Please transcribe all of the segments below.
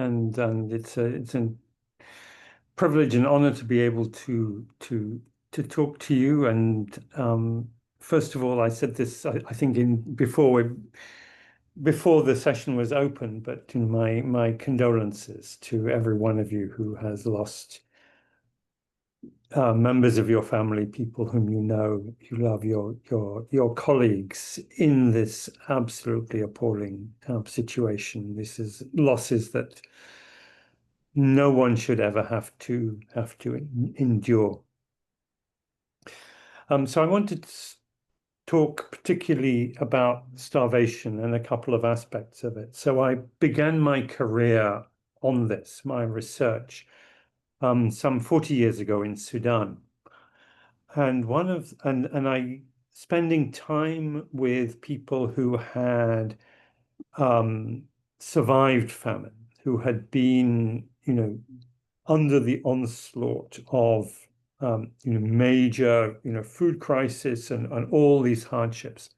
and it's a privilege and honor to be able to talk to you. And first of all, I said this, I think, in before the session was open, but my condolences to every one of you who has lost members of your family, people whom you know, you love, your colleagues in this absolutely appalling situation. This is losses that no one should ever have to endure. So I wanted to talk particularly about starvation and a couple of aspects of it. So I began my career on this, my research, some 40 years ago in Sudan. And I spending time with people who had survived famine, who had been, under the onslaught of major, food crisis and all these hardships.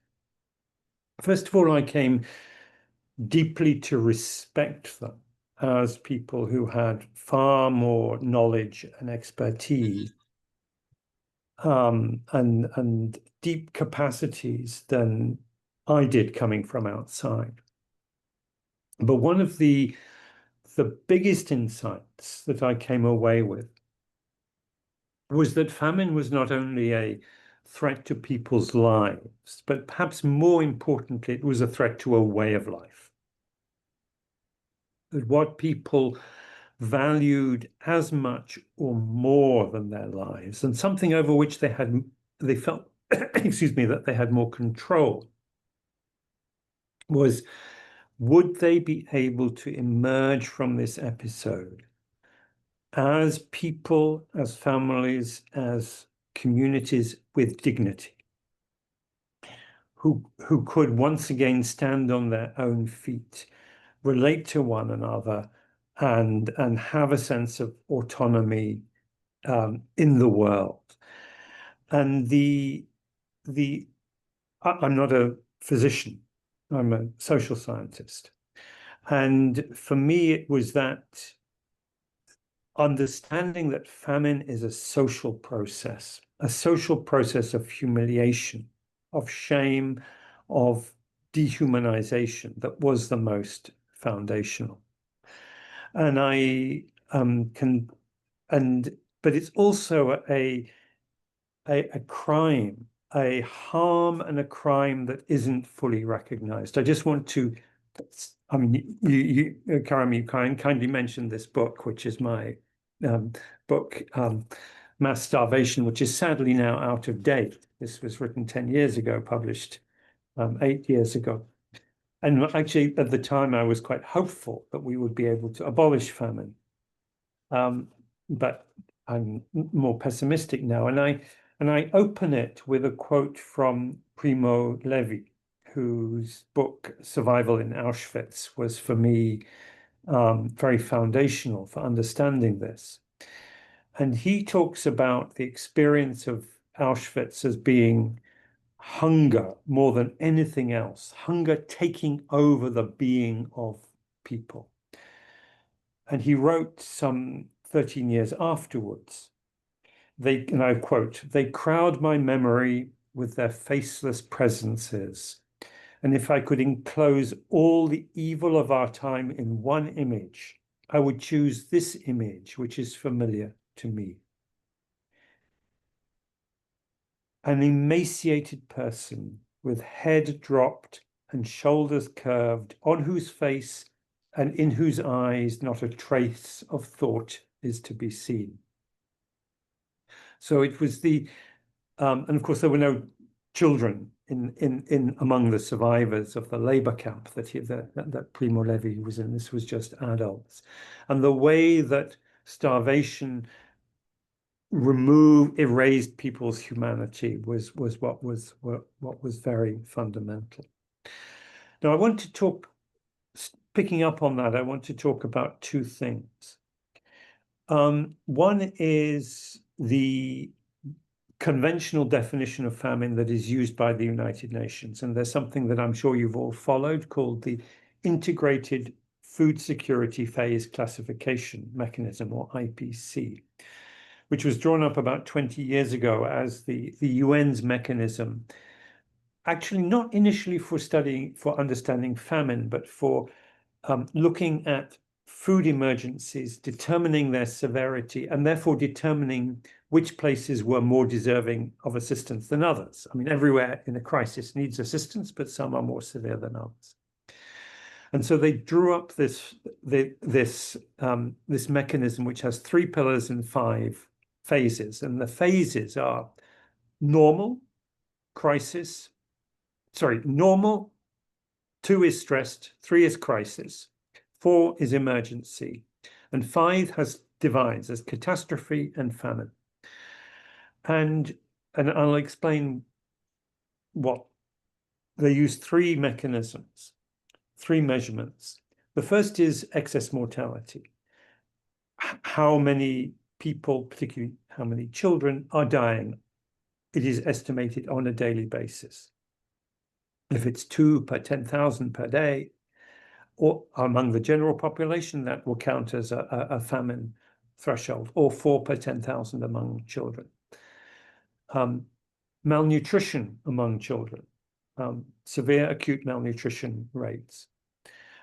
First of all, I came deeply to respect them as people who had far more knowledge and expertise and deep capacities than I did coming from outside. But one of the biggest insights that I came away with was that famine was not only a threat to people's lives, but perhaps more importantly, it was a threat to a way of life. That what people valued as much or more than their lives, and something over which they felt, excuse me, that they had more control, was would they be able to emerge from this episode as people, as families, as communities with dignity, who could once again stand on their own feet, relate to one another, and have a sense of autonomy in the world. And I'm not a physician, I'm a social scientist. And for me, it was that understanding that famine is a social process of humiliation, of shame, of dehumanization that was the most foundational. And but it's also a crime, a harm and a crime that isn't fully recognized. I just want to, I mean, Karam, you kindly mentioned this book, which is my book, Mass Starvation, which is sadly now out of date. This was written 10 years ago, published 8 years ago. And actually, at the time, I was quite hopeful that we would be able to abolish famine. But I'm more pessimistic now. And I open it with a quote from Primo Levi, whose book, Survival in Auschwitz, was for me very foundational for understanding this. And he talks about the experience of Auschwitz as being hunger more than anything else, hunger taking over the being of people. And he wrote some 13 years afterwards, and I quote, "They crowd my memory with their faceless presences. And if I could enclose all the evil of our time in one image, I would choose this image, which is familiar to me. An emaciated person with head dropped and shoulders curved, on whose face and in whose eyes not a trace of thought is to be seen." So it was and of course there were no children in among the survivors of the labor camp that Primo Levi was in. This was just adults, and the way that starvation erased people's humanity was what was very fundamental. Now I want to talk, picking up on that, I want to talk about two things. One is the conventional definition of famine that is used by the United Nations. And there's something that I'm sure you've all followed called the Integrated Food Security Phase Classification Mechanism, or IPC, which was drawn up about 20 years ago as the UN's mechanism, actually not initially for understanding famine, but for looking at food emergencies, determining their severity, and therefore determining which places were more deserving of assistance than others. I mean, everywhere in a crisis needs assistance, but some are more severe than others. And so they drew up this mechanism, which has 3 pillars and 5 phases. And the phases are normal, crisis, normal, 2 is stressed, 3 is crisis, 4 is emergency, and 5 has divides as catastrophe and famine. And I'll explain what they use 3 mechanisms, 3 measurements. The first is excess mortality. How many people, particularly how many children, are dying? It is estimated on a daily basis. If it's 2 per 10,000 per day, or among the general population, that will count as a famine threshold, or 4 per 10,000 among children. Malnutrition among children, severe acute malnutrition rates,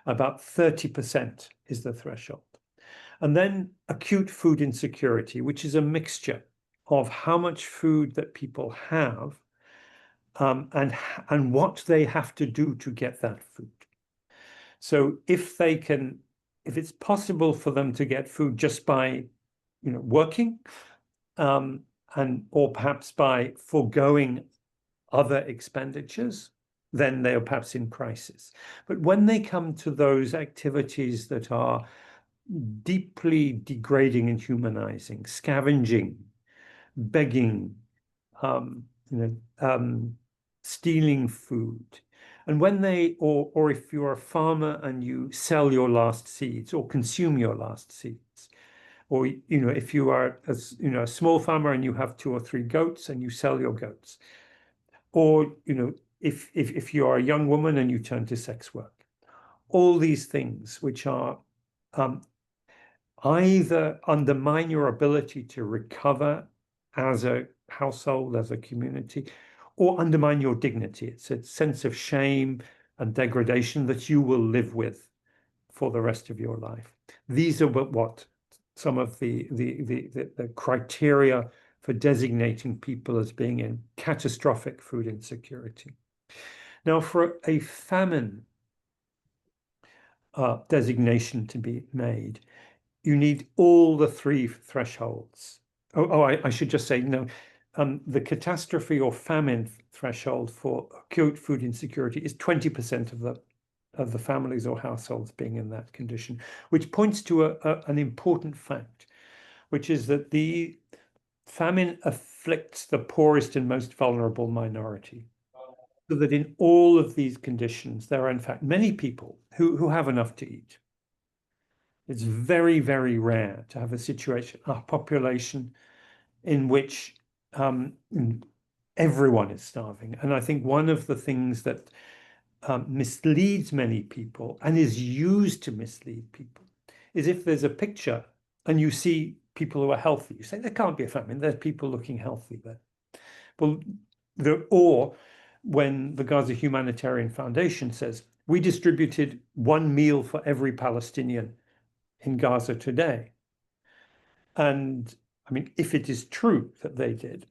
about 30% is the threshold. And then acute food insecurity, which is a mixture of how much food that people have and what they have to do to get that food. So if it's possible for them to get food just by, working, or perhaps by foregoing other expenditures, then they are perhaps in crisis. But when they come to those activities that are deeply degrading and humanizing, scavenging, begging, stealing food, and when or if you're a farmer and you sell your last seeds or consume your last seeds, or if you are a small farmer and you have 2 or 3 goats and you sell your goats, or if you are a young woman and you turn to sex work, all these things which are either undermine your ability to recover as a household, as a community, or undermine your dignity. It's a sense of shame and degradation that you will live with for the rest of your life. These are what some of the criteria for designating people as being in catastrophic food insecurity. Now, for a famine designation to be made, you need all the 3 thresholds. I should just say, the catastrophe or famine threshold for acute food insecurity is 20% of the families or households being in that condition, which points to an important fact, which is that the famine afflicts the poorest and most vulnerable minority. So that in all of these conditions, there are in fact many people who have enough to eat. It's very, very rare to have a population in which everyone is starving. And I think one of the things that misleads many people and is used to mislead people is if there's a picture and you see people who are healthy, you say there can't be a famine, there's people looking healthy there. Well, or when the Gaza Humanitarian Foundation says, we distributed 1 meal for every Palestinian in Gaza today. And I mean, if it is true that they did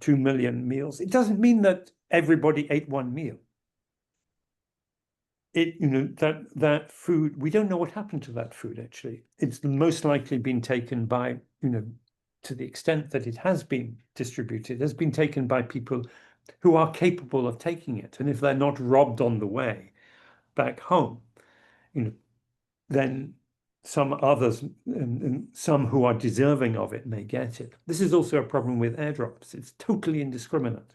2 million meals, it doesn't mean that everybody ate 1 meal. That food, we don't know what happened to that food, actually. It's most likely been taken by, to the extent that it has been distributed, has been taken by people who are capable of taking it. And if they're not robbed on the way back home, then some others and some who are deserving of it may get it. This is also a problem with airdrops. It's totally indiscriminate.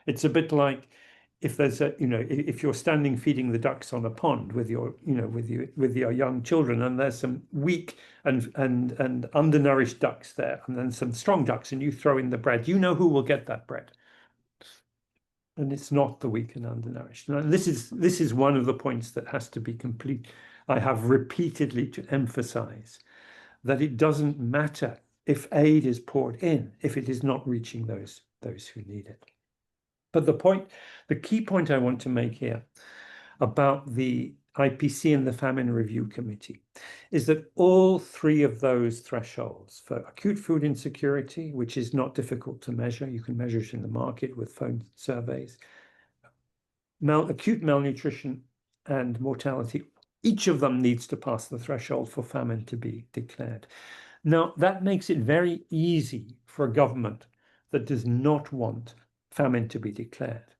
It's a bit like if there's if you're standing feeding the ducks on a pond with your young children, and there's some weak and undernourished ducks there, and then some strong ducks, and you throw in the bread, you know who will get that bread. And it's not the weak and undernourished. And this is one of the points that has to be I have repeatedly to emphasize that it doesn't matter if aid is poured in if it is not reaching those who need it. But the key point I want to make here about the IPC and the Famine Review Committee is that all three of those thresholds for acute food insecurity, which is not difficult to measure, you can measure it in the market with phone surveys, acute malnutrition and mortality, each of them needs to pass the threshold for famine to be declared. Now, that makes it very easy for a government that does not want famine to be declared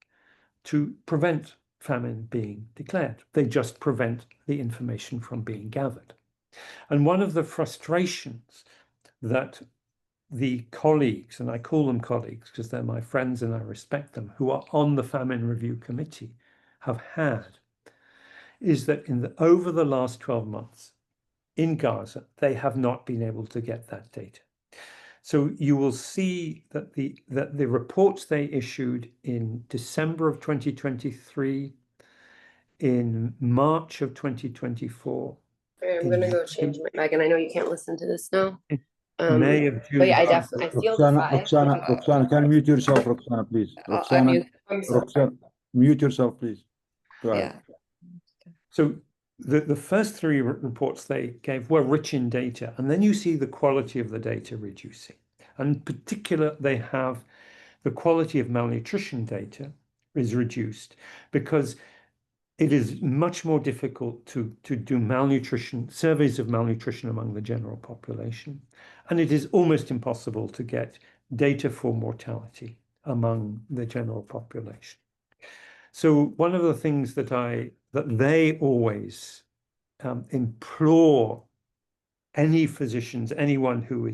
to prevent famine being declared. They just prevent the information from being gathered. And one of the frustrations that the colleagues, and I call them colleagues because they're my friends and I respect them, who are on the Famine Review Committee have had, is that over the last 12 months in Gaza, they have not been able to get that data. So you will see that the reports they issued in December of 2023, in March of 2024, I'm gonna go change my mic, and I know you can't listen to this now. May of But yeah, June. I feel the five. Roxana, can you mute yourself, Roxana, please? I'll mute. I'm sorry. Roxana, mute yourself, please. Go ahead. Yeah. So the first three reports they gave were rich in data, and then you see the quality of the data reducing. And in particular, they have the quality of malnutrition data is reduced because it is much more difficult to do malnutrition surveys of malnutrition among the general population, and it is almost impossible to get data for mortality among the general population. So one of the things that they always implore any physicians, anyone who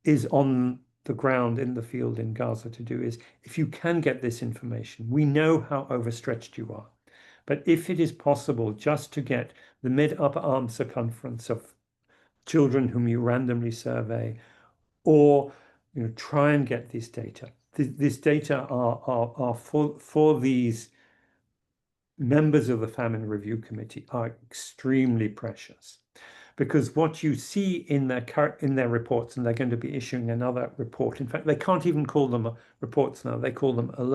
is on the ground in the field in Gaza to do is, if you can get this information, we know how overstretched you are, but if it is possible just to get the mid-upper arm circumference of children whom you randomly survey, or try and get this data. This data are for these members of the Famine Review Committee are extremely precious, because what you see in their reports, and they're going to be issuing another report. In fact, they can't even call them reports now; they call them alerts.